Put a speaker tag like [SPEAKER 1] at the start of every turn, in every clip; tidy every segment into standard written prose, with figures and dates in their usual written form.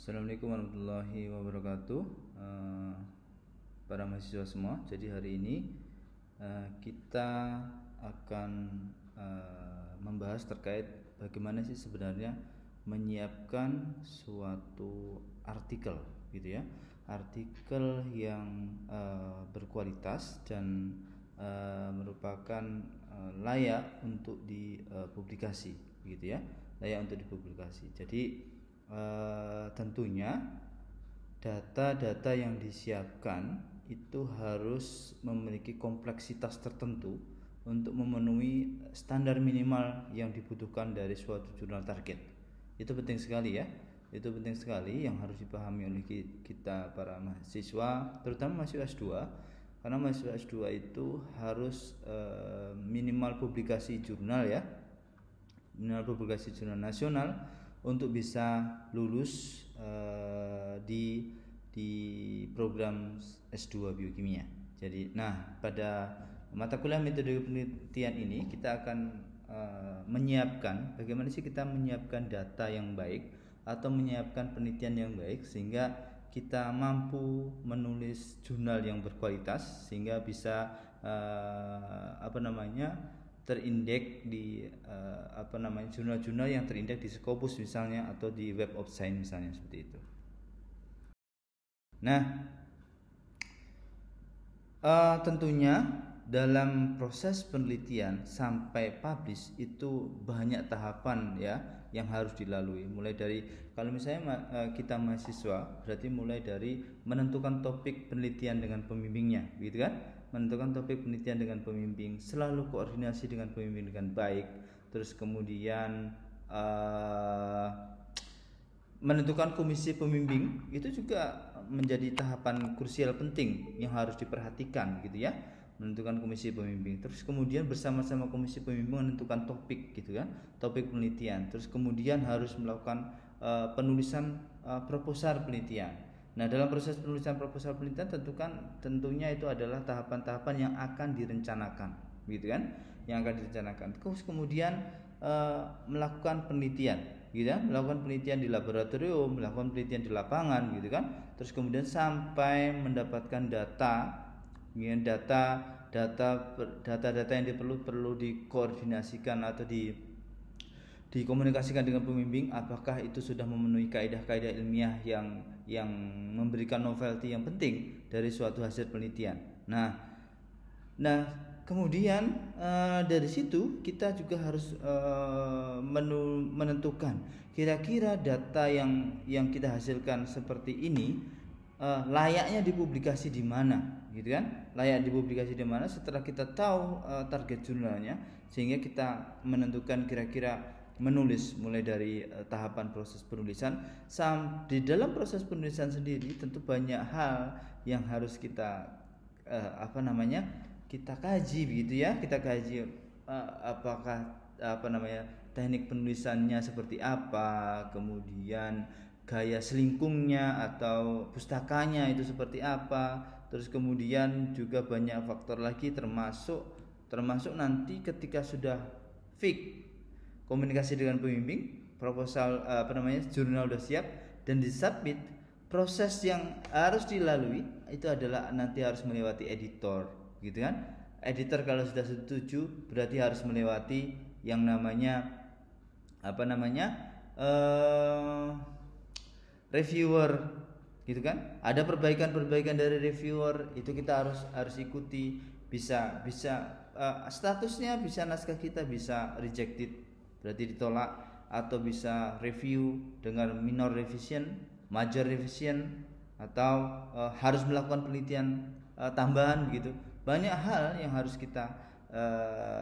[SPEAKER 1] Assalamualaikum warahmatullahi wabarakatuh, para mahasiswa semua. Jadi hari ini kita akan membahas terkait bagaimana sih sebenarnya menyiapkan suatu artikel, gitu ya, artikel yang berkualitas dan merupakan layak untuk dipublikasi, gitu ya, layak untuk dipublikasi. Jadi tentunya data-data yang disiapkan itu harus memiliki kompleksitas tertentu untuk memenuhi standar minimal yang dibutuhkan dari suatu jurnal target. Itu penting sekali ya. Itu penting sekali yang harus dipahami oleh kita para mahasiswa, terutama mahasiswa S2, karena mahasiswa S2 itu harus minimal publikasi jurnal ya. Minimal publikasi jurnal nasional untuk bisa lulus di program S2 biokimia. Jadi, pada mata kuliah metode penelitian ini kita akan menyiapkan bagaimana sih kita menyiapkan data yang baik atau menyiapkan penelitian yang baik sehingga kita mampu menulis jurnal yang berkualitas sehingga bisa terindeks di jurnal-jurnal yang terindeks di Scopus misalnya atau di Web of Science misalnya, seperti itu. Nah, tentunya dalam proses penelitian sampai publish itu banyak tahapan ya yang harus dilalui. Mulai dari, kalau misalnya kita mahasiswa, berarti mulai dari menentukan topik penelitian dengan pembimbingnya, gitu kan? Menentukan topik penelitian dengan pembimbing, selalu koordinasi dengan pembimbing dengan baik. Terus kemudian menentukan komisi pembimbing itu juga menjadi tahapan krusial penting yang harus diperhatikan, gitu ya. Menentukan komisi pembimbing, terus kemudian bersama-sama komisi pembimbing menentukan topik, gitu kan, topik penelitian. Terus kemudian harus melakukan penulisan proposal penelitian. Nah, dalam proses penulisan proposal penelitian tentunya itu adalah tahapan-tahapan yang akan direncanakan, gitu kan, yang akan direncanakan. Terus kemudian melakukan penelitian, gitu ya, melakukan penelitian di laboratorium, melakukan penelitian di lapangan, gitu kan. Terus kemudian sampai mendapatkan data yang perlu dikoordinasikan atau dikomunikasikan dengan pembimbing, apakah itu sudah memenuhi kaidah-kaidah ilmiah yang memberikan novelty yang penting dari suatu hasil penelitian. Nah, kemudian dari situ kita juga harus menentukan kira-kira data yang kita hasilkan seperti ini layaknya dipublikasi di mana, gitu kan? Layak dipublikasi di mana setelah kita tahu target jurnalnya, sehingga kita menentukan kira-kira menulis mulai dari tahapan proses penulisan. Di dalam proses penulisan sendiri tentu banyak hal yang harus kita kita kaji, begitu ya. Kita kaji apakah teknik penulisannya seperti apa, kemudian gaya selingkungnya atau pustakanya itu seperti apa. Terus kemudian juga banyak faktor lagi, termasuk nanti ketika sudah fix komunikasi dengan pembimbing, proposal jurnal sudah siap dan disubmit, proses yang harus dilalui itu adalah nanti harus melewati editor, gitu kan. Editor kalau sudah setuju berarti harus melewati yang namanya reviewer, gitu kan. Ada perbaikan dari reviewer, itu kita harus ikuti. Bisa statusnya, bisa naskah kita bisa rejected, berarti ditolak, atau bisa review dengan minor revision, major revision, atau harus melakukan penelitian tambahan, begitu. Banyak hal yang harus kita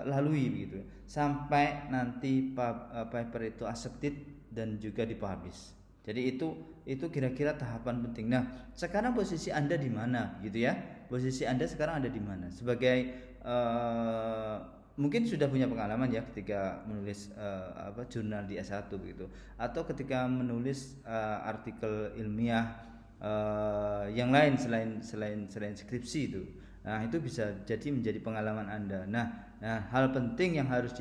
[SPEAKER 1] lalui, begitu, sampai nanti paper itu accepted dan juga dipublish. Jadi itu kira-kira tahapan penting. Nah, sekarang posisi Anda di mana, gitu ya? Posisi Anda sekarang ada di mana? Sebagai mungkin sudah punya pengalaman ya ketika menulis jurnal di S1, begitu, atau ketika menulis artikel ilmiah yang lain selain skripsi itu. Nah, itu bisa jadi menjadi pengalaman Anda. Nah, hal penting yang harus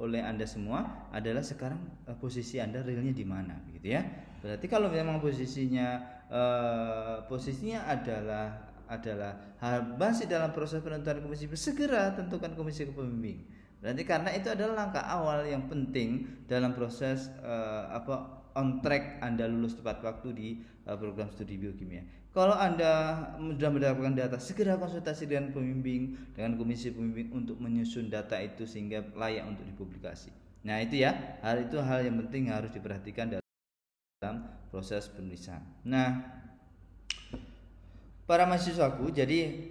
[SPEAKER 1] oleh Anda semua adalah sekarang posisi Anda realnya di mana, gitu ya. Berarti kalau memang posisinya adalah masih dalam proses penentuan komisi, segera tentukan komisi pembimbing. Berarti karena itu adalah langkah awal yang penting dalam proses on track Anda lulus tepat waktu di program studi biokimia. Kalau Anda sudah mendapatkan data, segera konsultasi dengan pembimbing, dengan komisi pembimbing untuk menyusun data itu sehingga layak untuk dipublikasi. Nah itu ya, hal yang penting harus diperhatikan dalam proses penulisan. Nah, para mahasiswaku, jadi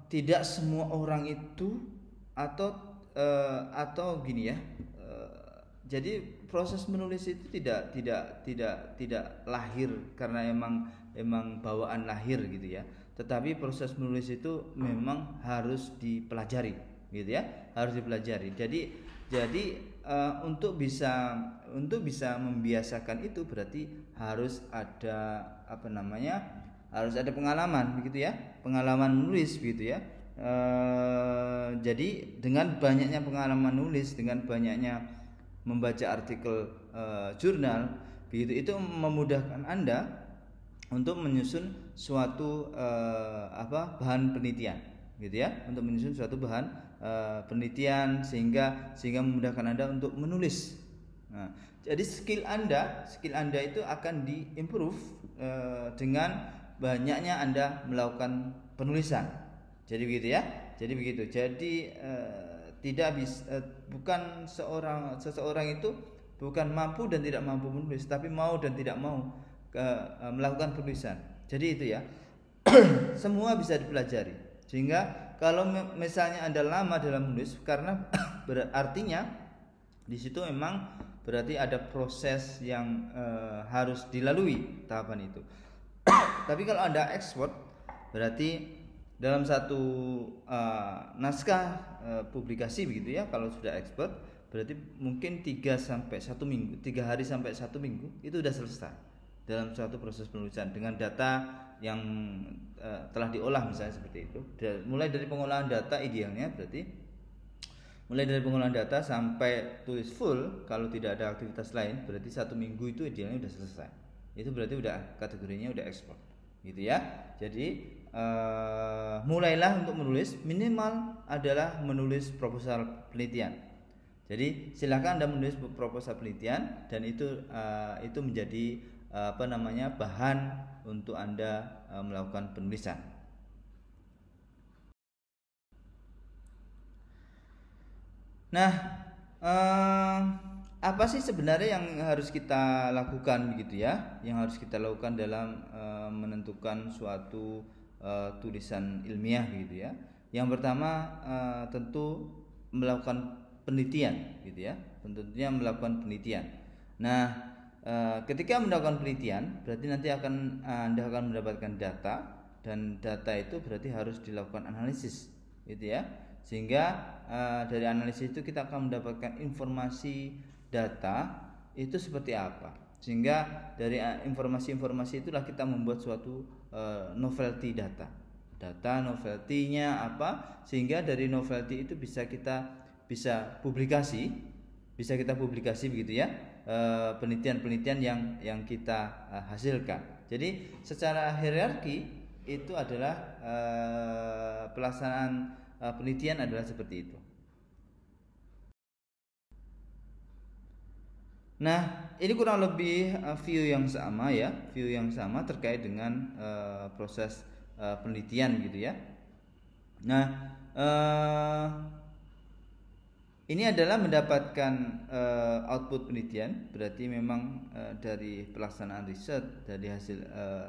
[SPEAKER 1] tidak semua orang itu atau gini ya. Jadi proses menulis itu tidak lahir karena emang bawaan lahir gitu ya. Tetapi proses menulis itu memang harus dipelajari gitu ya, harus dipelajari. Jadi untuk bisa membiasakan itu berarti harus ada harus ada pengalaman begitu ya, pengalaman menulis begitu ya. Jadi dengan banyaknya pengalaman nulis, dengan banyaknya membaca artikel jurnal begitu, itu memudahkan Anda untuk menyusun suatu bahan penelitian gitu ya, untuk menyusun suatu bahan penelitian sehingga memudahkan Anda untuk menulis. Nah, jadi skill Anda itu akan diimprove dengan banyaknya Anda melakukan penulisan. Jadi begitu ya. Jadi bukan seseorang itu bukan mampu dan tidak mampu menulis, tapi mau dan tidak mau melakukan penulisan. Jadi itu ya. Semua bisa dipelajari. Sehingga kalau misalnya Anda lama dalam menulis, karena artinya di situ memang berarti ada proses yang harus dilalui tahapan itu. Tapi kalau Anda ekspor, berarti dalam satu naskah publikasi begitu ya, kalau sudah ekspor berarti mungkin 3 hari sampai 1 minggu itu sudah selesai dalam suatu proses penulisan dengan data yang telah diolah misalnya seperti itu. Mulai dari pengolahan data idealnya berarti mulai dari pengolahan data sampai tulis full, kalau tidak ada aktivitas lain berarti 1 minggu itu idealnya sudah selesai. Itu berarti udah kategorinya udah ekspor gitu ya. Jadi mulailah untuk menulis, minimal adalah menulis proposal penelitian. Jadi silakan Anda menulis proposal penelitian dan itu menjadi bahan untuk Anda melakukan penulisan. Nah, apa sih sebenarnya yang harus kita lakukan begitu ya? Yang harus kita lakukan dalam menentukan suatu tulisan ilmiah begitu ya. Yang pertama tentu melakukan penelitian gitu ya. Tentunya melakukan penelitian. Nah, ketika melakukan penelitian berarti nanti Anda akan mendapatkan data, dan data itu berarti harus dilakukan analisis gitu ya. Sehingga dari analisis itu kita akan mendapatkan informasi data itu seperti apa. Sehingga dari informasi-informasi itulah kita membuat suatu novelty data novelty-nya apa, sehingga dari novelty itu bisa kita publikasi begitu ya, penelitian-penelitian yang kita hasilkan. Jadi secara hierarki itu adalah pelaksanaan penelitian adalah seperti itu. Nah, ini kurang lebih view yang sama terkait dengan proses penelitian gitu ya. Nah, ini adalah mendapatkan output penelitian, berarti memang dari pelaksanaan riset, dari hasil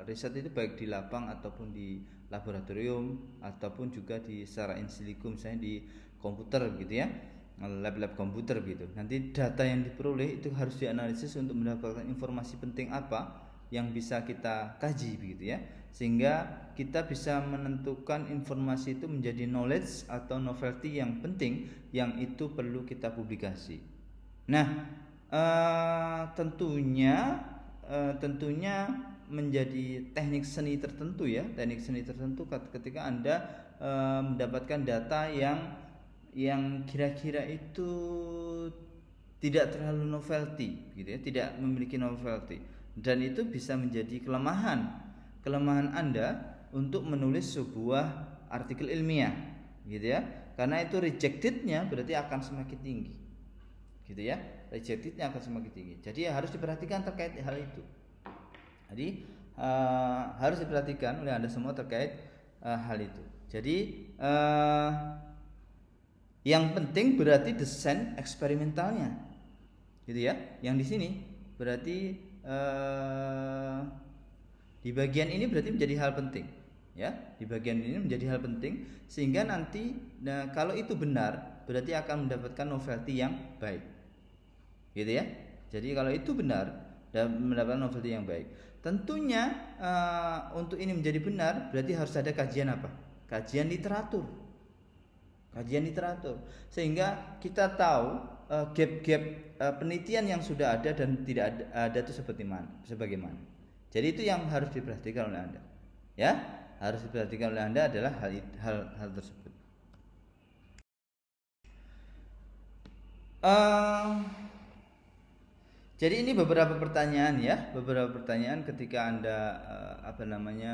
[SPEAKER 1] riset itu baik di lapang ataupun di laboratorium ataupun juga secara in silico, misalnya di komputer gitu ya, lab komputer gitu. Nanti data yang diperoleh itu harus dianalisis untuk mendapatkan informasi penting apa yang bisa kita kaji begitu ya, sehingga kita bisa menentukan informasi itu menjadi knowledge atau novelty yang penting yang itu perlu kita publikasi. Nah, tentunya menjadi teknik seni tertentu ya, ketika Anda mendapatkan data yang kira-kira itu tidak terlalu novelty gitu ya, tidak memiliki novelty, dan itu bisa menjadi kelemahan Anda untuk menulis sebuah artikel ilmiah gitu ya, karena itu rejectednya berarti akan semakin tinggi gitu ya, rejectednya akan semakin tinggi. Jadi harus diperhatikan terkait hal itu. Jadi harus diperhatikan oleh Anda semua terkait hal itu. Jadi yang penting berarti desain eksperimentalnya, gitu ya. Yang di sini berarti di bagian ini berarti menjadi hal penting, ya. Di bagian ini menjadi hal penting sehingga nanti, kalau itu benar berarti akan mendapatkan novelty yang baik, gitu ya. Jadi kalau itu benar dan mendapatkan novelty yang baik, tentunya untuk ini menjadi benar berarti harus ada kajian apa? Kajian literatur, sehingga kita tahu gap-gap penelitian yang sudah ada dan tidak ada itu sebagaimana. Jadi itu yang harus diperhatikan oleh Anda, ya. Harus diperhatikan oleh Anda adalah hal tersebut. Jadi ini beberapa pertanyaan ya, ketika Anda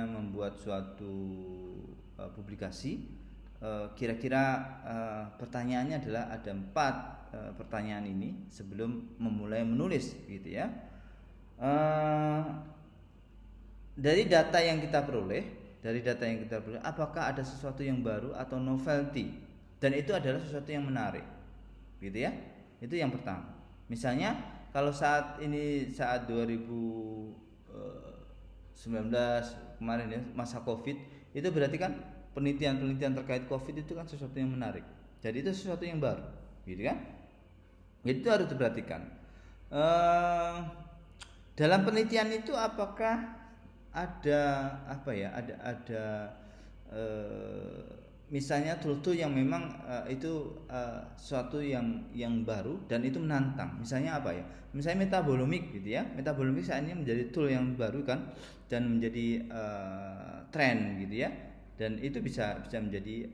[SPEAKER 1] membuat suatu publikasi. Kira-kira pertanyaannya adalah ada 4 pertanyaan ini sebelum memulai menulis, gitu ya. Dari data yang kita peroleh, apakah ada sesuatu yang baru atau novelty, dan itu adalah sesuatu yang menarik, gitu ya. Itu yang pertama. Misalnya kalau saat 2019 kemarin ya, masa Covid, itu berarti kan penelitian terkait Covid itu kan sesuatu yang menarik. Jadi itu sesuatu yang baru, gitu kan? Itu harus diperhatikan. Dalam penelitian itu apakah ada misalnya tool yang memang itu sesuatu yang baru dan itu menantang. Misalnya apa ya? Misalnya metabolomic, gitu ya. Metabolomic saat ini menjadi tool yang baru kan, dan menjadi tren, gitu ya. Dan itu bisa menjadi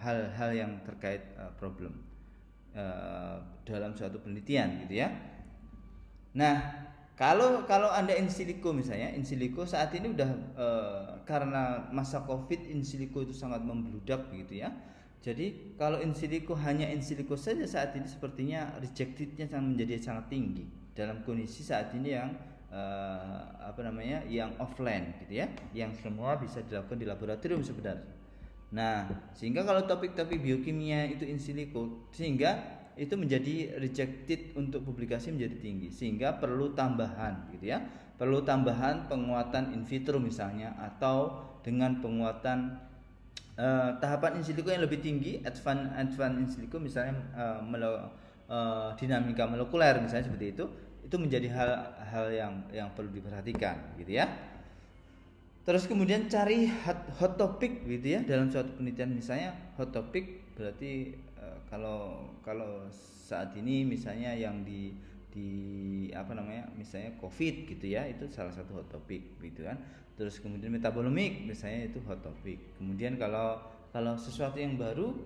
[SPEAKER 1] hal-hal yang terkait problem dalam suatu penelitian, gitu ya. Nah, kalau Anda in silico misalnya, in silico saat ini udah karena masa Covid in silico itu sangat membludak, gitu ya. Jadi kalau in silico hanya in silico saja saat ini sepertinya rejectednya menjadi sangat tinggi dalam kondisi saat ini yang yang offline, gitu ya, yang semua bisa dilakukan di laboratorium sebenarnya. Nah, sehingga kalau topik-topik biokimia itu in silico, sehingga itu menjadi rejected untuk publikasi menjadi tinggi, sehingga perlu tambahan, gitu ya, perlu tambahan penguatan in vitro misalnya, atau dengan penguatan tahapan in silico yang lebih tinggi, advance in silico misalnya, dinamika molekuler misalnya, seperti itu menjadi hal yang perlu diperhatikan, gitu ya. Terus kemudian cari hot topic, gitu ya, dalam suatu penelitian. Misalnya hot topic berarti kalau saat ini misalnya yang misalnya Covid, gitu ya, itu salah satu hot topic, gitu kan. Terus kemudian metabolomic misalnya itu hot topic. Kemudian kalau sesuatu yang baru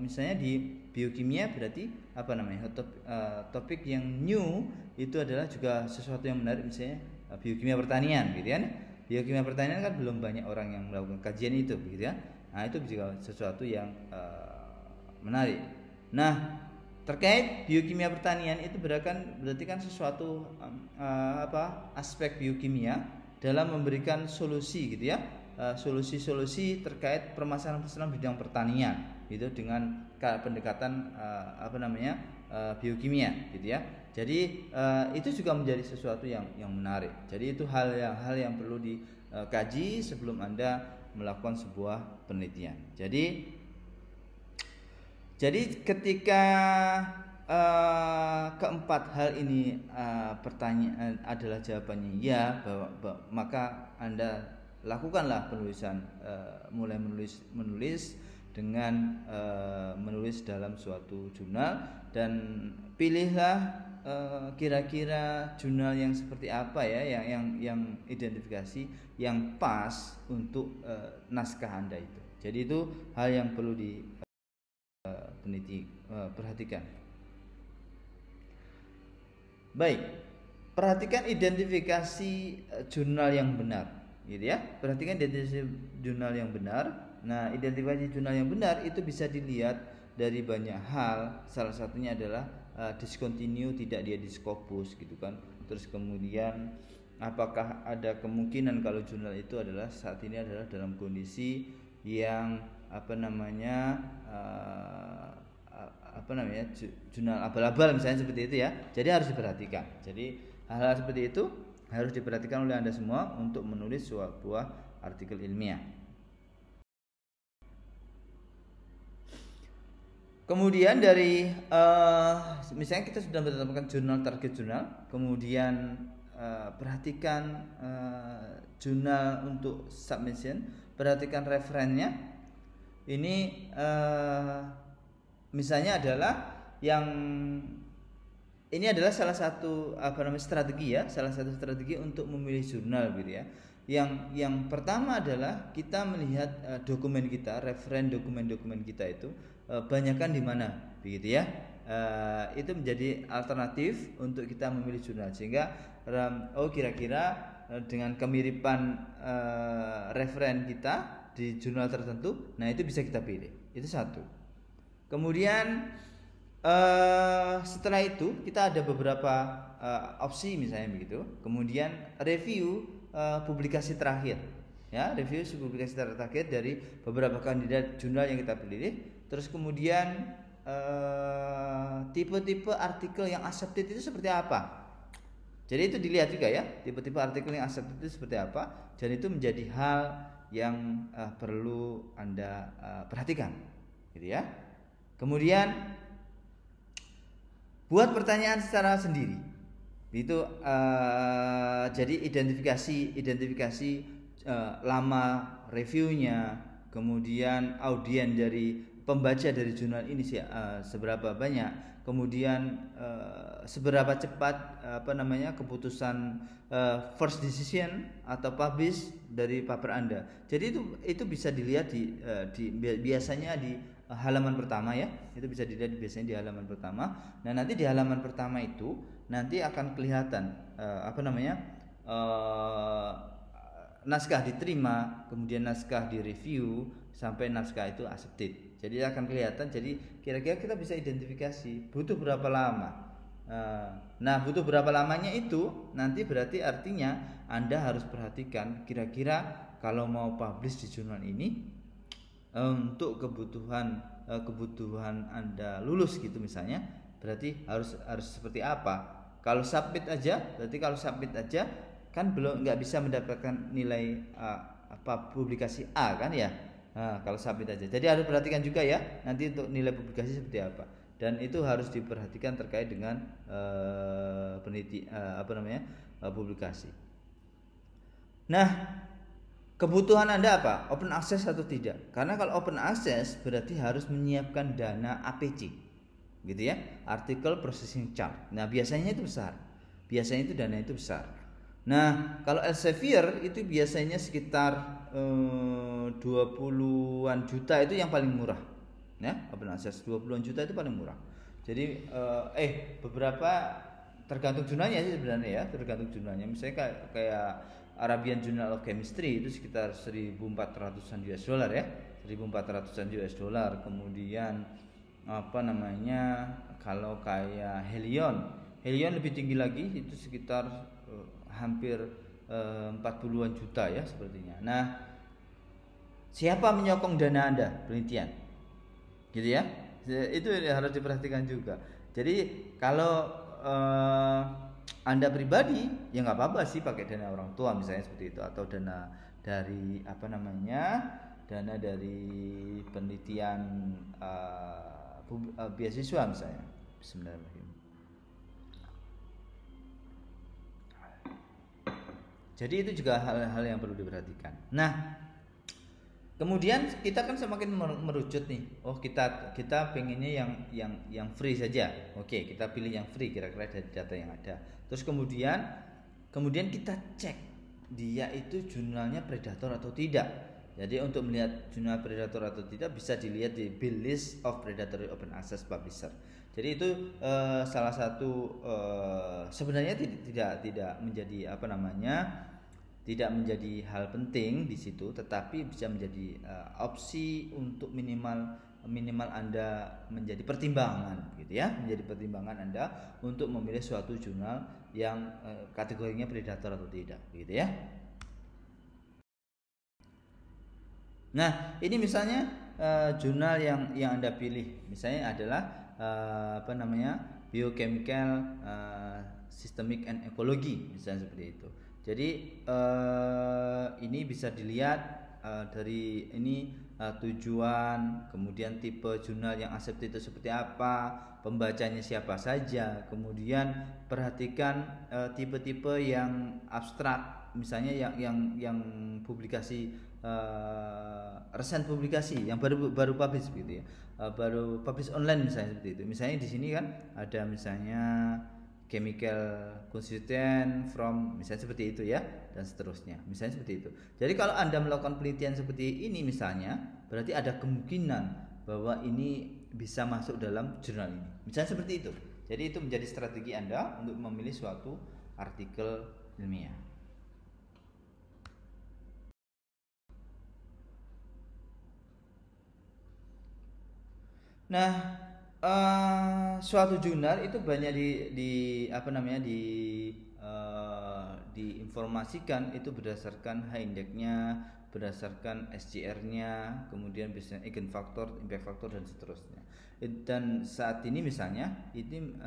[SPEAKER 1] misalnya di biokimia berarti topik yang new itu adalah juga sesuatu yang menarik, misalnya biokimia pertanian, gitu kan. Biokimia pertanian kan belum banyak orang yang melakukan kajian itu, gitu ya. Nah, itu juga sesuatu yang menarik. Nah, terkait biokimia pertanian itu berarti kan sesuatu aspek biokimia dalam memberikan solusi, gitu ya. Solusi-solusi terkait permasalahan-permasalahan bidang pertanian, gitu, dengan pendekatan biokimia, gitu ya. Jadi itu juga menjadi sesuatu yang menarik. Jadi itu hal yang perlu dikaji sebelum Anda melakukan sebuah penelitian. Jadi ketika keempat hal ini pertanyaan adalah jawabannya ya, maka Anda lakukanlah penulisan, mulai menulis dengan menulis dalam suatu jurnal, dan pilihlah kira-kira jurnal yang seperti apa ya, yang identifikasi yang pas untuk naskah Anda itu. Jadi itu hal yang perlu peneliti perhatikan. Baik, perhatikan identifikasi jurnal yang benar, gitu ya. Perhatikan identifikasi jurnal yang benar. Nah, identifikasi jurnal yang benar itu bisa dilihat dari banyak hal. Salah satunya adalah discontinue, tidak dia di Scopus, gitu kan. Terus kemudian apakah ada kemungkinan kalau jurnal itu adalah saat ini adalah dalam kondisi yang jurnal abal-abal misalnya seperti itu ya. Jadi harus diperhatikan. Jadi hal-hal seperti itu harus diperhatikan oleh Anda semua untuk menulis sebuah artikel ilmiah. Kemudian dari misalnya kita sudah menetapkan jurnal, target jurnal, kemudian perhatikan jurnal untuk submission, perhatikan referennya. Ini misalnya adalah ini adalah salah satu strategi ya, salah satu strategi untuk memilih jurnal gitu ya. Yang pertama adalah kita melihat dokumen kita, referen dokumen-dokumen kita itu banyakkan di mana, begitu ya. Itu menjadi alternatif untuk kita memilih jurnal, sehingga kira-kira dengan kemiripan referen kita di jurnal tertentu, nah itu bisa kita pilih. Itu satu. Kemudian setelah itu kita ada beberapa opsi misalnya begitu. Kemudian review publikasi terakhir, ya, review publikasi terakhir dari beberapa kandidat jurnal yang kita pilih. Terus kemudian tipe-tipe artikel yang accepted itu seperti apa. Jadi itu dilihat juga ya, tipe-tipe artikel yang accepted itu seperti apa. Dan itu menjadi hal yang perlu Anda perhatikan, gitu ya. Kemudian buat pertanyaan secara sendiri. Itu jadi identifikasi lama reviewnya, kemudian audien dari pembaca dari jurnal ini seberapa banyak, kemudian seberapa cepat keputusan first decision atau publish dari paper Anda. Jadi itu bisa dilihat biasanya di halaman pertama ya. Itu bisa dilihat biasanya di halaman pertama. Nah, nanti di halaman pertama itu nanti akan kelihatan naskah diterima, kemudian naskah direview, sampai naskah itu accepted. Jadi akan kelihatan. Jadi kira-kira kita bisa identifikasi butuh berapa lama. Nah, butuh berapa lamanya itu nanti berarti artinya Anda harus perhatikan kira-kira kalau mau publish di jurnal ini untuk kebutuhan Anda lulus gitu misalnya, berarti harus seperti apa. Kalau submit aja kan nggak bisa mendapatkan nilai publikasi A kan ya. Nah, kalau submit aja. Jadi harus perhatikan juga ya nanti untuk nilai publikasi seperti apa. Dan itu harus diperhatikan terkait dengan publikasi. Nah, kebutuhan Anda apa? Open access atau tidak? Karena kalau open access berarti harus menyiapkan dana APC, gitu ya, Article Processing Charge. Nah, biasanya itu besar. Biasanya itu dana itu besar. Nah, kalau Elsevier itu biasanya sekitar 20-an juta itu yang paling murah. Ya, open access 20-an juta itu paling murah. Jadi beberapa tergantung jurnalnya sih sebenarnya ya, tergantung jurnalnya. Misalnya kayak Arabian Journal of Chemistry itu sekitar 1.400-an US dollar ya, 1.400-an US dollar. Kemudian kalau kayak Helion lebih tinggi lagi, itu sekitar hampir 40-an juta ya sepertinya. Nah, siapa menyokong dana Anda penelitian, gitu ya, itu harus diperhatikan juga. Jadi kalau Anda pribadi ya nggak apa-apa sih pakai dana orang tua misalnya seperti itu, atau dana dari dana dari penelitian beasiswa misalnya. Bismillahirrahmanirrahim. Jadi itu juga hal-hal yang perlu diperhatikan. Nah, kemudian kita kan semakin merucut nih. Oh, kita pengennya yang free saja. Oke, kita pilih yang free kira-kira dari data yang ada. Terus kemudian kita cek dia itu jurnalnya predator atau tidak. Jadi untuk melihat jurnal predator atau tidak bisa dilihat di Bill List of Predatory Open Access Publisher. Jadi itu salah satu sebenarnya tidak menjadi tidak menjadi hal penting di situ, tetapi bisa menjadi opsi untuk minimal Anda menjadi pertimbangan gitu ya, menjadi pertimbangan Anda untuk memilih suatu jurnal yang kategorinya predator atau tidak gitu ya. Nah, ini misalnya jurnal yang Anda pilih misalnya adalah Biochemical Systemic and Ecology misalnya seperti itu. Jadi ini bisa dilihat dari ini tujuan, kemudian tipe jurnal yang accepted itu seperti apa, pembacanya siapa saja, kemudian perhatikan tipe-tipe yang abstrak, misalnya yang publikasi recent publikasi yang baru publish gitu ya, baru publish online misalnya seperti itu. Misalnya di sini kan ada misalnya chemical constituent from misalnya seperti itu ya, dan seterusnya misalnya seperti itu. Jadi kalau Anda melakukan penelitian seperti ini misalnya, berarti ada kemungkinan bahwa ini bisa masuk dalam jurnal ini misalnya seperti itu. Jadi itu menjadi strategi Anda untuk memilih suatu artikel ilmiah. Nah, suatu jurnal itu banyak diinformasikan itu berdasarkan H-index-nya, berdasarkan SCR-nya, kemudian biasanya eigenfaktor, impact factor dan seterusnya. Dan saat ini misalnya ini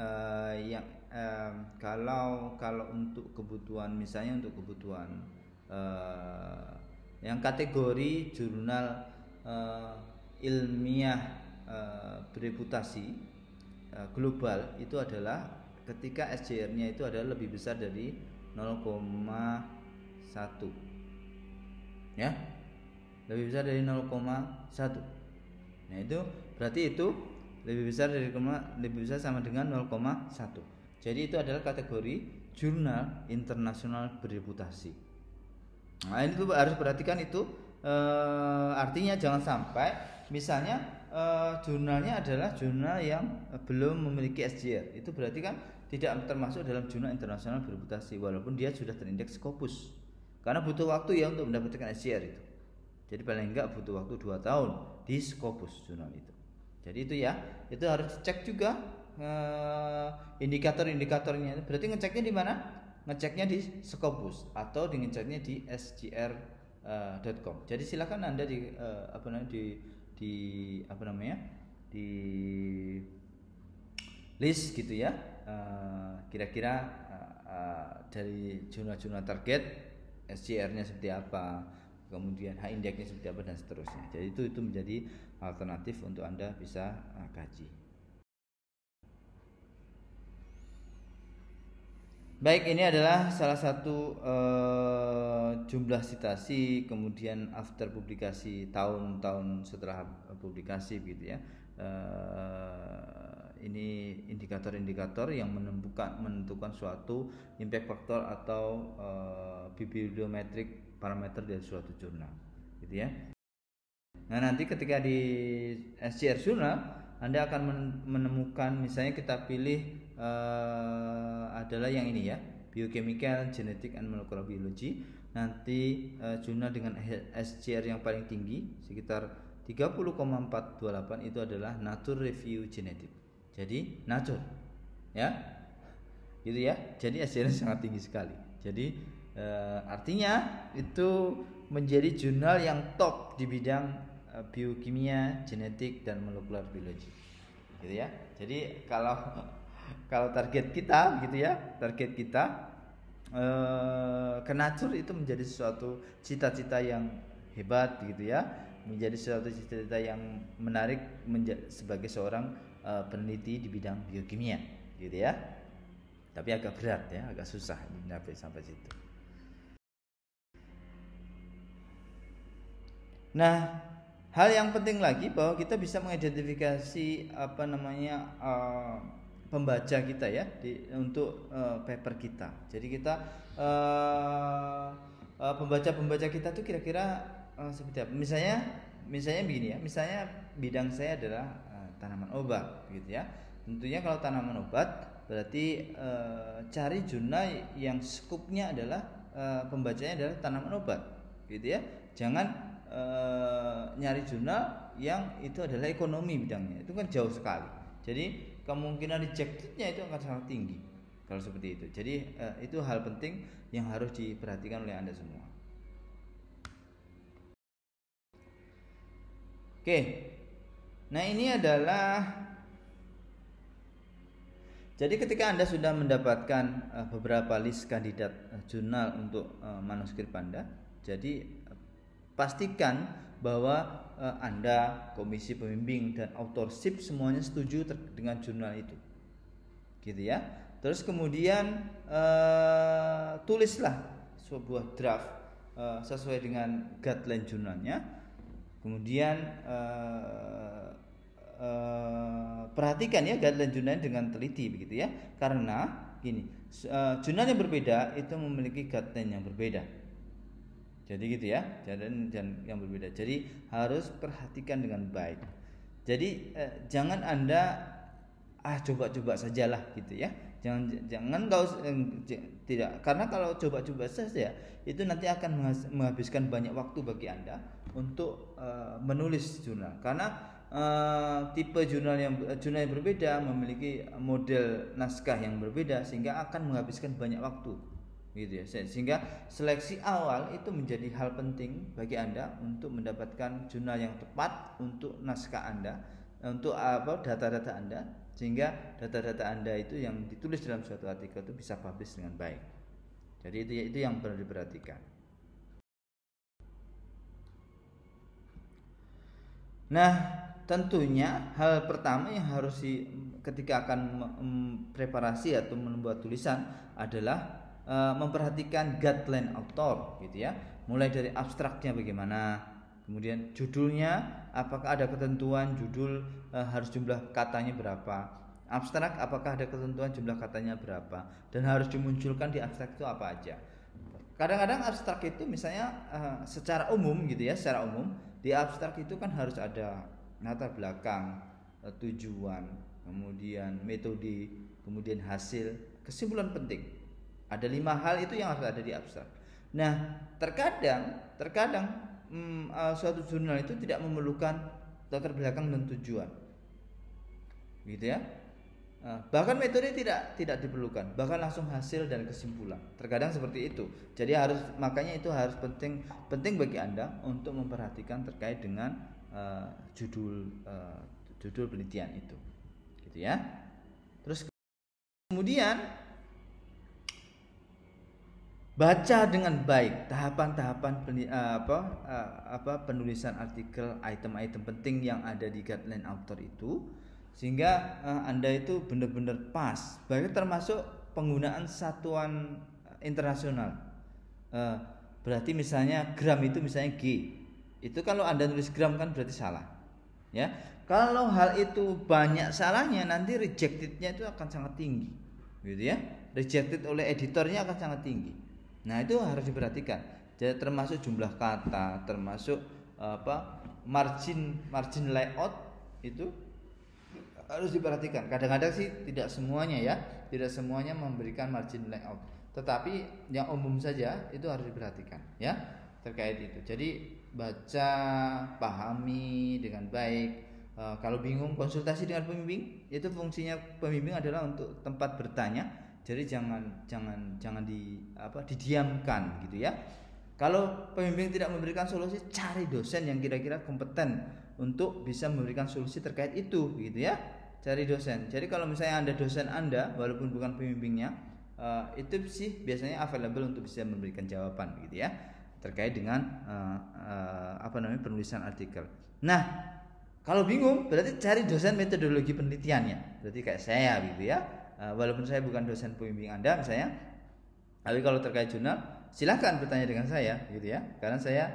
[SPEAKER 1] kalau untuk kebutuhan misalnya untuk kebutuhan yang kategori jurnal ilmiah bereputasi global itu adalah ketika SCR-nya itu adalah lebih besar dari 0,1 ya, lebih besar dari 0,1. Nah itu berarti itu lebih besar sama dengan 0,1. Jadi itu adalah kategori jurnal internasional bereputasi. Nah ini tuh harus perhatikan itu, artinya jangan sampai misalnya jurnalnya adalah jurnal yang belum memiliki SCR, itu berarti kan tidak termasuk dalam jurnal internasional bereputasi walaupun dia sudah terindeks Scopus, karena butuh waktu ya untuk mendapatkan SCR itu. Jadi paling enggak butuh waktu 2 tahun di Scopus jurnal itu. Jadi itu ya, itu harus cek juga indikator-indikatornya. Berarti ngeceknya di mana? Ngeceknya di Scopus atau ngeceknya di scr.com. Jadi silakan Anda di list gitu ya, kira-kira dari jurnal-jurnal target SCR-nya seperti apa, kemudian H-index-nya seperti apa dan seterusnya. Jadi itu menjadi alternatif untuk Anda bisa kaji. Baik, ini adalah salah satu jumlah citasi, kemudian after publikasi, tahun-tahun setelah publikasi gitu ya. Ini indikator-indikator yang menentukan suatu impact factor atau bibliometric parameter dari suatu jurnal gitu ya. Nah nanti ketika di SCR jurnal Anda akan menemukan, misalnya kita pilih adalah yang ini ya, Biochemical, Genetic and Molecular Biology. Nanti jurnal dengan SCR yang paling tinggi sekitar 30,428 itu adalah Nature Review Genetic. Jadi Nature ya, gitu ya. Jadi SCR sangat tinggi sekali. Jadi artinya itu menjadi jurnal yang top di bidang biokimia, genetik dan molekular biologi, gitu ya. Jadi kalau target kita, gitu ya, target kita ke Nature itu menjadi suatu cita-cita yang hebat, gitu ya, menjadi suatu cita-cita yang menarik sebagai seorang peneliti di bidang biokimia, gitu ya. Tapi agak berat ya, agak susah sampai situ. Nah, hal yang penting lagi bahwa kita bisa mengidentifikasi pembaca kita ya untuk paper kita. Jadi kita pembaca kita tuh kira-kira seperti apa? Misalnya begini ya. Misalnya bidang saya adalah tanaman obat, gitu ya. Tentunya kalau tanaman obat berarti cari jurnal yang skupnya adalah pembacanya adalah tanaman obat, gitu ya. Jangan nyari jurnal yang itu adalah ekonomi bidangnya, itu kan jauh sekali. Jadi kemungkinan rejectednya itu akan sangat tinggi kalau seperti itu. Jadi itu hal penting yang harus diperhatikan oleh Anda semua. Oke, nah ini adalah, jadi ketika Anda sudah mendapatkan beberapa list kandidat jurnal untuk manuskrip Anda, jadi pastikan bahwa Anda, komisi pembimbing dan authorship semuanya setuju dengan jurnal itu, gitu ya. Terus kemudian tulislah sebuah draft sesuai dengan guideline jurnalnya. Kemudian perhatikan ya guideline jurnal dengan teliti, begitu ya. Karena gini, jurnal yang berbeda itu memiliki guideline yang berbeda. Jadi gitu ya, dan yang berbeda. Jadi harus perhatikan dengan baik. Jadi jangan Anda coba-coba sajalah, gitu ya. Jangan kau tidak, karena kalau coba-coba saja itu nanti akan menghabiskan banyak waktu bagi Anda untuk menulis jurnal. Karena tipe jurnal yang berbeda memiliki model naskah yang berbeda, sehingga akan menghabiskan banyak waktu, gitu ya. Sehingga seleksi awal itu menjadi hal penting bagi Anda untuk mendapatkan jurnal yang tepat untuk naskah Anda, untuk data-data Anda, sehingga data-data Anda itu yang ditulis dalam suatu artikel itu bisa publish dengan baik. Jadi itu yang perlu diperhatikan. Nah, tentunya hal pertama yang harus ketika akan preparasi atau membuat tulisan adalah memperhatikan guideline author, gitu ya. Mulai dari abstraknya bagaimana, kemudian judulnya, apakah ada ketentuan judul harus jumlah katanya berapa, abstrak apakah ada ketentuan jumlah katanya berapa, dan harus dimunculkan di abstrak itu apa aja. Kadang-kadang abstrak itu misalnya secara umum, gitu ya, secara umum di abstrak itu kan harus ada latar belakang, tujuan, kemudian metode, kemudian hasil, kesimpulan penting. Ada 5 hal itu yang harus ada di abstrak. Nah, terkadang suatu jurnal itu tidak memerlukan latar belakang dan tujuan, gitu ya. Bahkan metode tidak diperlukan, bahkan langsung hasil dan kesimpulan. Terkadang seperti itu. Jadi makanya itu harus penting bagi Anda untuk memperhatikan terkait dengan judul penelitian itu, gitu ya. Terus kemudian baca dengan baik tahapan-tahapan penulisan artikel, item-item penting yang ada di guideline author itu, sehingga Anda itu benar-benar pas. Bahkan termasuk penggunaan satuan internasional. Berarti misalnya gram itu misalnya G. Itu kalau Anda tulis gram kan berarti salah. Ya. Kalau hal itu banyak salahnya, nanti rejectednya itu akan sangat tinggi. Gitu ya. Rejected oleh editornya akan sangat tinggi. Nah, itu harus diperhatikan. Jadi termasuk jumlah kata, termasuk margin layout itu harus diperhatikan. Kadang-kadang sih tidak semuanya ya, tidak semuanya memberikan margin layout, tetapi yang umum saja itu harus diperhatikan ya terkait itu. Jadi baca, pahami dengan baik. Kalau bingung konsultasi dengan pembimbing. Itu fungsinya pembimbing adalah untuk tempat bertanya. Jadi jangan didiamkan, gitu ya. Kalau pembimbing tidak memberikan solusi, cari dosen yang kira-kira kompeten untuk bisa memberikan solusi terkait itu, gitu ya. Cari dosen. Jadi kalau misalnya Anda dosen Anda walaupun bukan pembimbingnya, itu sih biasanya available untuk bisa memberikan jawaban, gitu ya, terkait dengan penulisan artikel. Nah, kalau bingung berarti cari dosen metodologi penelitiannya. Berarti kayak saya, gitu ya. Walaupun saya bukan dosen pembimbing Anda misalnya, tapi kalau terkait jurnal silakan bertanya dengan saya, gitu ya. Karena saya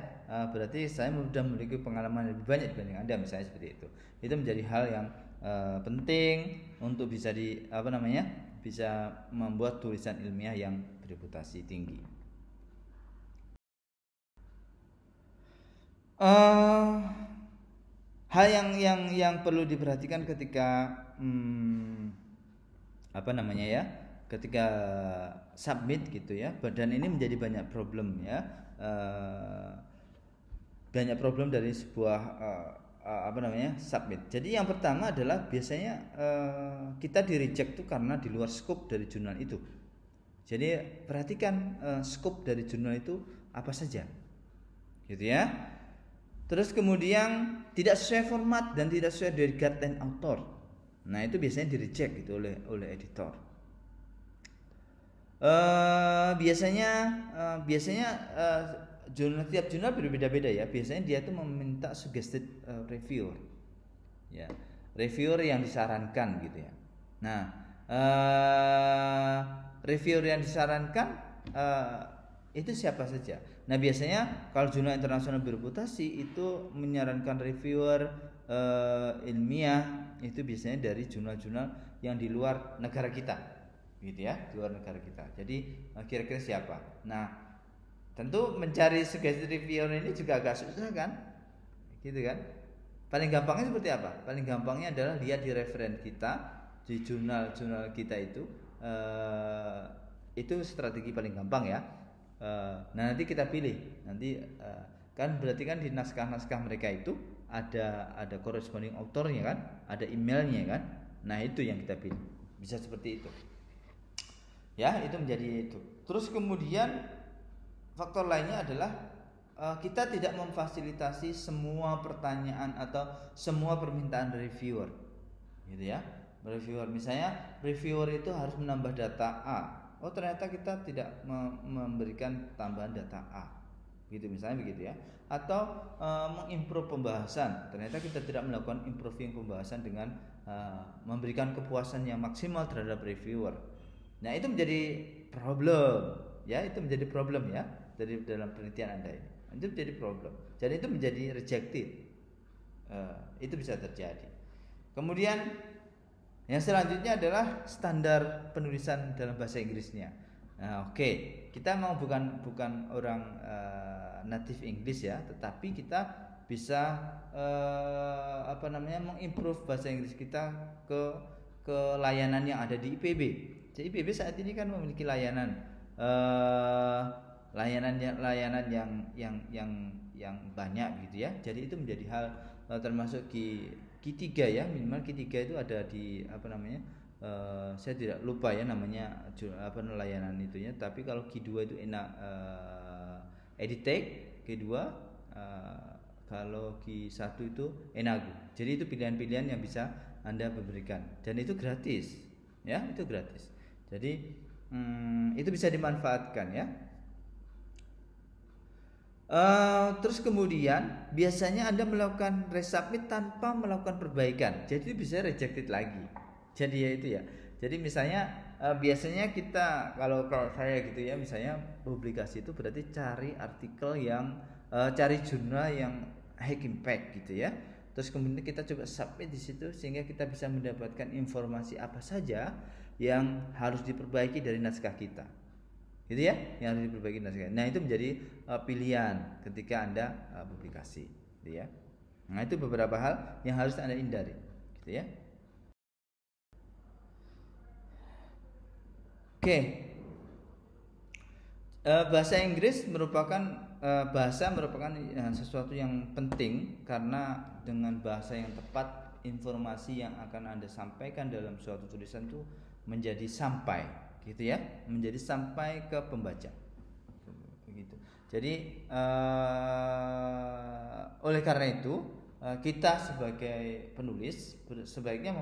[SPEAKER 1] berarti saya sudah memiliki pengalaman lebih banyak dibanding Anda, misalnya seperti itu. Itu menjadi hal yang penting untuk bisa bisa membuat tulisan ilmiah yang bereputasi tinggi. Eh, hal yang perlu diperhatikan ketika apa namanya ya, ketika submit gitu ya, dan ini menjadi banyak problem ya, banyak problem dari sebuah apa namanya submit. Jadi yang pertama adalah biasanya kita di reject tuh karena di luar scope dari jurnal itu. Jadi perhatikan scope dari jurnal itu apa saja, gitu ya. Terus kemudian tidak sesuai format dan tidak sesuai dari guideline author. Nah itu biasanya di reject gitu oleh editor. Biasanya jurnal, tiap jurnal berbeda-beda ya. Biasanya dia tuh meminta suggested reviewer, ya, reviewer yang disarankan gitu ya. Nah, reviewer yang disarankan itu siapa saja. Nah biasanya kalau jurnal internasional bereputasi itu menyarankan reviewer ilmiah itu biasanya dari jurnal-jurnal yang di luar negara kita, gitu ya, di luar negara kita. Jadi kira-kira siapa? Nah tentu mencari suggested reviewer ini juga agak susah kan, gitu kan. Paling gampangnya seperti apa? Paling gampangnya adalah lihat di referen kita, di jurnal-jurnal kita itu strategi paling gampang ya. Nah nanti kita pilih, nanti kan berarti kan di naskah-naskah mereka itu ada corresponding authornya kan, ada emailnya kan. Nah itu yang kita pilih, bisa seperti itu ya. Itu menjadi itu. Terus kemudian faktor lainnya adalah kita tidak memfasilitasi semua pertanyaan atau semua permintaan reviewer, gitu ya. Reviewer misalnya reviewer itu harus menambah data A, oh ternyata kita tidak memberikan tambahan data A, gitu misalnya begitu ya. Atau mengimprove pembahasan, ternyata kita tidak melakukan improving pembahasan dengan memberikan kepuasan yang maksimal terhadap reviewer. Nah itu menjadi problem ya, itu menjadi problem ya dari dalam penelitian Anda ini. Itu menjadi problem. Jadi itu menjadi rejected. Itu bisa terjadi. Kemudian yang selanjutnya adalah standar penulisan dalam bahasa Inggrisnya. Nah, oke. Kita mau bukan orang native English ya, tetapi kita bisa mengimprove bahasa Inggris kita ke layanan yang ada di IPB. Jadi IPB saat ini kan memiliki layanan yang banyak gitu ya. Jadi itu menjadi hal termasuk Q3 ya, minimal Q3 itu ada di saya tidak lupa ya namanya layanan itunya. Tapi kalau Q2 itu Editech, Q2 kalau Q1 itu Enagu. Jadi itu pilihan-pilihan yang bisa Anda berikan dan itu gratis ya, itu gratis. Jadi itu bisa dimanfaatkan ya. Terus kemudian biasanya Anda melakukan resubmit tanpa melakukan perbaikan, jadi bisa rejected lagi. Jadi ya itu ya. Jadi misalnya biasanya kita kalau saya gitu ya, misalnya publikasi itu berarti cari artikel yang cari jurnal yang high impact gitu ya. Terus kemudian kita coba submit di situ sehingga kita bisa mendapatkan informasi apa saja yang harus diperbaiki dari naskah kita, gitu ya, yang harus diperbaiki naskah. Nah itu menjadi pilihan ketika Anda publikasi, gitu ya. Nah itu beberapa hal yang harus Anda hindari, gitu ya. Oke. Bahasa Inggris merupakan sesuatu yang penting karena dengan bahasa yang tepat informasi yang akan Anda sampaikan dalam suatu tulisan itu menjadi sampai, gitu ya, menjadi sampai ke pembaca, begitu. Jadi oleh karena itu kita sebagai penulis sebaiknya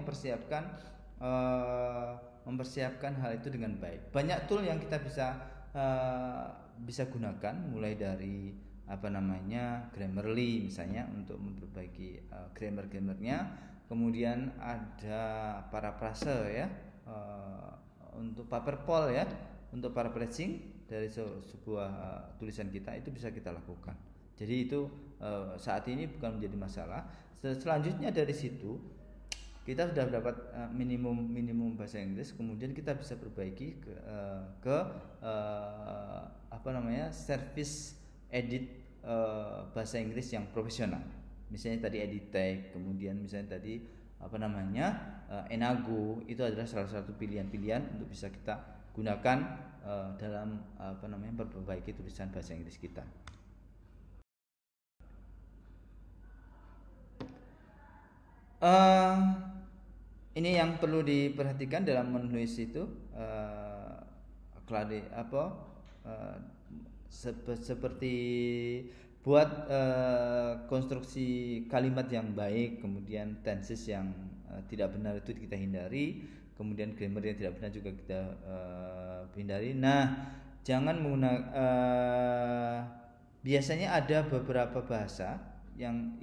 [SPEAKER 1] mempersiapkan hal itu dengan baik. Banyak tool yang kita bisa gunakan, mulai dari Grammarly misalnya untuk memperbaiki grammar-grammarnya. Kemudian ada paraphrase ya, untuk paperpoll ya, untuk paraphrasing dari sebuah tulisan kita itu bisa kita lakukan. Jadi itu saat ini bukan menjadi masalah. Selanjutnya dari situ kita sudah dapat minimum bahasa Inggris, kemudian kita bisa perbaiki ke service edit bahasa Inggris yang profesional. Misalnya tadi EdTech, kemudian misalnya tadi Enago, itu adalah salah satu pilihan-pilihan untuk bisa kita gunakan dalam memperbaiki tulisan bahasa Inggris kita. Ini yang perlu diperhatikan dalam menulis itu, seperti buat konstruksi kalimat yang baik, kemudian tenses yang tidak benar itu kita hindari, kemudian grammar yang tidak benar juga kita hindari. Nah, jangan menggunakan biasanya ada beberapa bahasa yang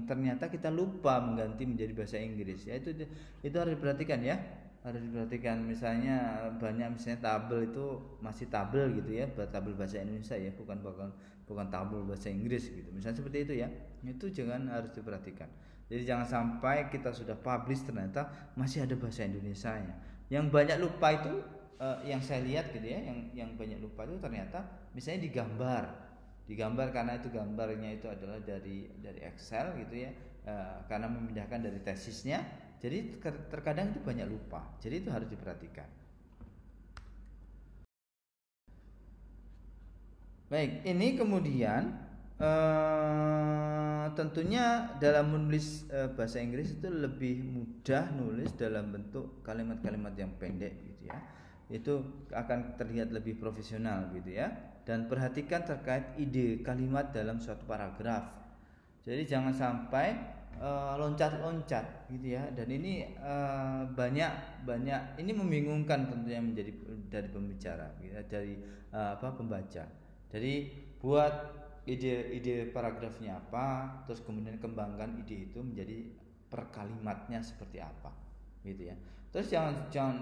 [SPEAKER 1] ternyata kita lupa mengganti menjadi bahasa Inggris. Ya, itu harus diperhatikan ya. Harus diperhatikan. Misalnya banyak tabel itu masih tabel gitu ya, tabel bahasa Indonesia ya, bukan tabel bahasa Inggris gitu. Misalnya seperti itu ya. Itu harus diperhatikan. Jadi jangan sampai kita sudah publish ternyata masih ada bahasa Indonesianya. Yang banyak lupa itu yang saya lihat gitu ya, yang banyak lupa itu ternyata misalnya digambar karena itu gambarnya itu adalah dari Excel gitu ya, karena memindahkan dari tesisnya, jadi terkadang itu banyak lupa, jadi itu harus diperhatikan. Baik, ini kemudian tentunya dalam menulis bahasa Inggris itu lebih mudah nulis dalam bentuk kalimat-kalimat yang pendek gitu ya, itu akan terlihat lebih profesional gitu ya. Dan perhatikan terkait ide kalimat dalam suatu paragraf. Jadi jangan sampai loncat-loncat gitu ya. Dan ini banyak ini membingungkan tentunya menjadi dari pembicara, gitu, dari pembaca. Jadi buat ide paragrafnya apa, terus kemudian kembangkan ide itu menjadi per kalimatnya seperti apa, gitu ya. Terus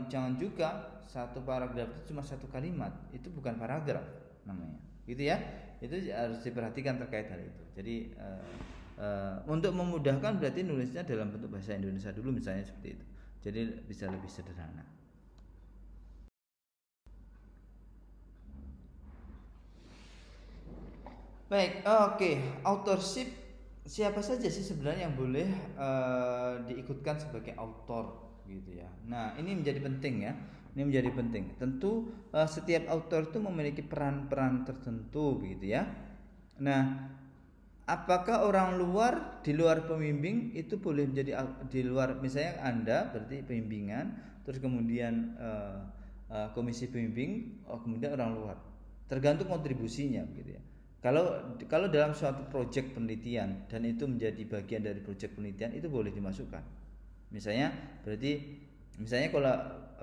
[SPEAKER 1] jangan juga satu paragraf itu cuma satu kalimat, itu bukan paragraf namanya, gitu ya. Itu harus diperhatikan terkait hal itu. Jadi untuk memudahkan berarti nulisnya dalam bentuk bahasa Indonesia dulu misalnya seperti itu. Jadi bisa lebih sederhana. Baik, oke. Authorship, siapa saja sih sebenarnya yang boleh diikutkan sebagai author gitu ya. Nah, ini menjadi penting ya. Ini menjadi penting. Tentu setiap author itu memiliki peran-peran tertentu begitu ya. Nah, apakah orang luar di luar pembimbing itu boleh menjadi di luar, misalnya Anda berarti pembimbingan, terus kemudian komisi pembimbing, kemudian orang luar. Tergantung kontribusinya begitu ya. Kalau dalam suatu proyek penelitian dan itu menjadi bagian dari proyek penelitian, itu boleh dimasukkan. Misalnya kalau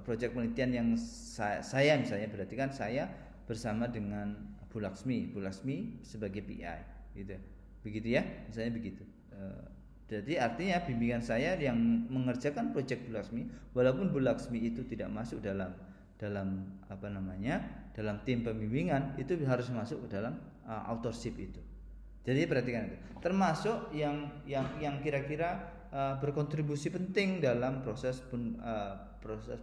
[SPEAKER 1] proyek penelitian yang saya misalnya, berarti kan saya bersama dengan Bu Laksmi sebagai PI gitu. Begitu ya, misalnya begitu. Jadi artinya bimbingan saya yang mengerjakan proyek Bu Laksmi, walaupun Bu Laksmi itu tidak masuk dalam dalam tim pembimbingan, itu harus masuk ke dalam authorship itu. Jadi perhatikan itu. Termasuk yang kira-kira berkontribusi penting dalam proses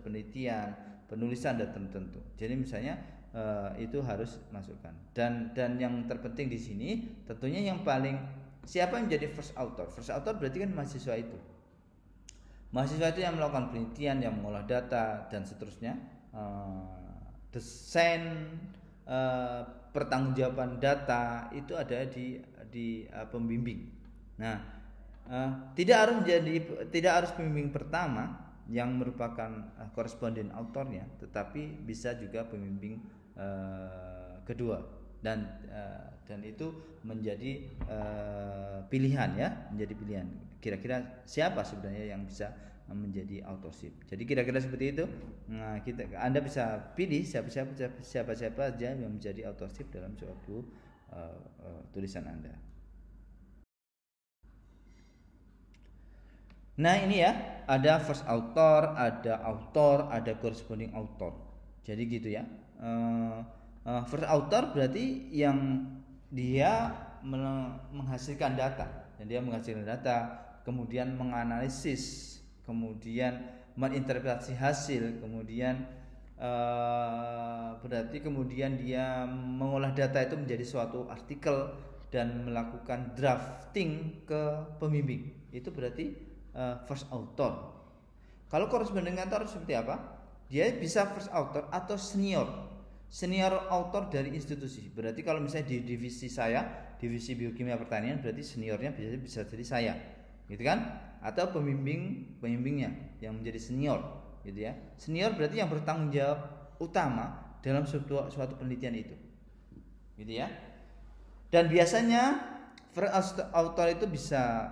[SPEAKER 1] penelitian, penulisan dan tertentu. Jadi misalnya itu harus masukkan. Dan yang terpenting di sini tentunya yang paling, siapa yang menjadi first author? First author berarti kan mahasiswa itu. Mahasiswa itu yang melakukan penelitian, yang mengolah data dan seterusnya, desain, pertanggungjawaban data itu ada di pembimbing. Nah, tidak harus pembimbing pertama yang merupakan koresponden autornya, tetapi bisa juga pembimbing kedua, dan itu menjadi pilihan ya, menjadi pilihan. Kira-kira siapa sebenarnya yang bisa menjadi authorship. Jadi kira-kira seperti itu. Nah, Anda bisa pilih siapa saja yang menjadi authorship dalam suatu tulisan Anda. Nah, ini ya, ada first author, ada corresponding author. Jadi gitu ya. First author berarti yang dia menghasilkan data, kemudian menganalisis, kemudian menginterpretasi hasil, kemudian berarti kemudian dia mengolah data itu menjadi suatu artikel, dan melakukan drafting ke pembimbing. Itu berarti first author. Kalau corresponding author seperti apa? Dia bisa first author atau senior author dari institusi. Berarti kalau misalnya di divisi saya, divisi biokimia pertanian, berarti seniornya bisa jadi saya, gitu kan? Atau pembimbingnya yang menjadi senior, gitu ya. Senior berarti yang bertanggung jawab utama dalam suatu penelitian itu, gitu ya. Dan biasanya first author itu bisa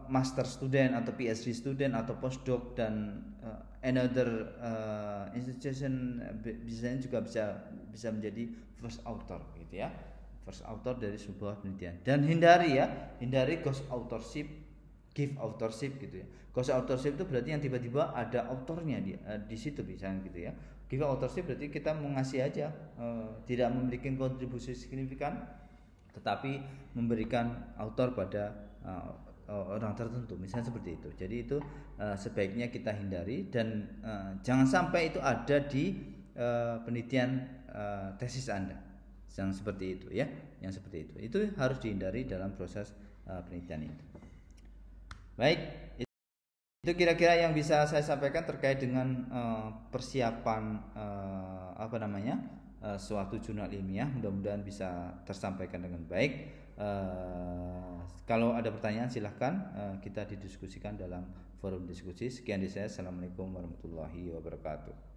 [SPEAKER 1] master student atau PhD student atau postdoc dan another institution biasanya juga bisa menjadi first author, gitu ya. First author dari sebuah penelitian. Dan hindari ghost authorship, give authorship, gitu ya. Ghost authorship itu berarti yang tiba-tiba ada autornya di situ misalnya, gitu ya. Give authorship berarti kita mengasih aja, tidak memiliki kontribusi signifikan, tetapi memberikan autor pada orang tertentu, misalnya seperti itu. Jadi itu sebaiknya kita hindari dan jangan sampai itu ada di penelitian tesis Anda, yang seperti itu ya, yang seperti itu. Itu harus dihindari dalam proses penelitian itu. Baik, itu kira-kira yang bisa saya sampaikan terkait dengan persiapan suatu jurnal ilmiah. Mudah-mudahan bisa tersampaikan dengan baik. Kalau ada pertanyaan silahkan kita didiskusikan dalam forum diskusi. Sekian dari saya. Assalamualaikum warahmatullahi wabarakatuh.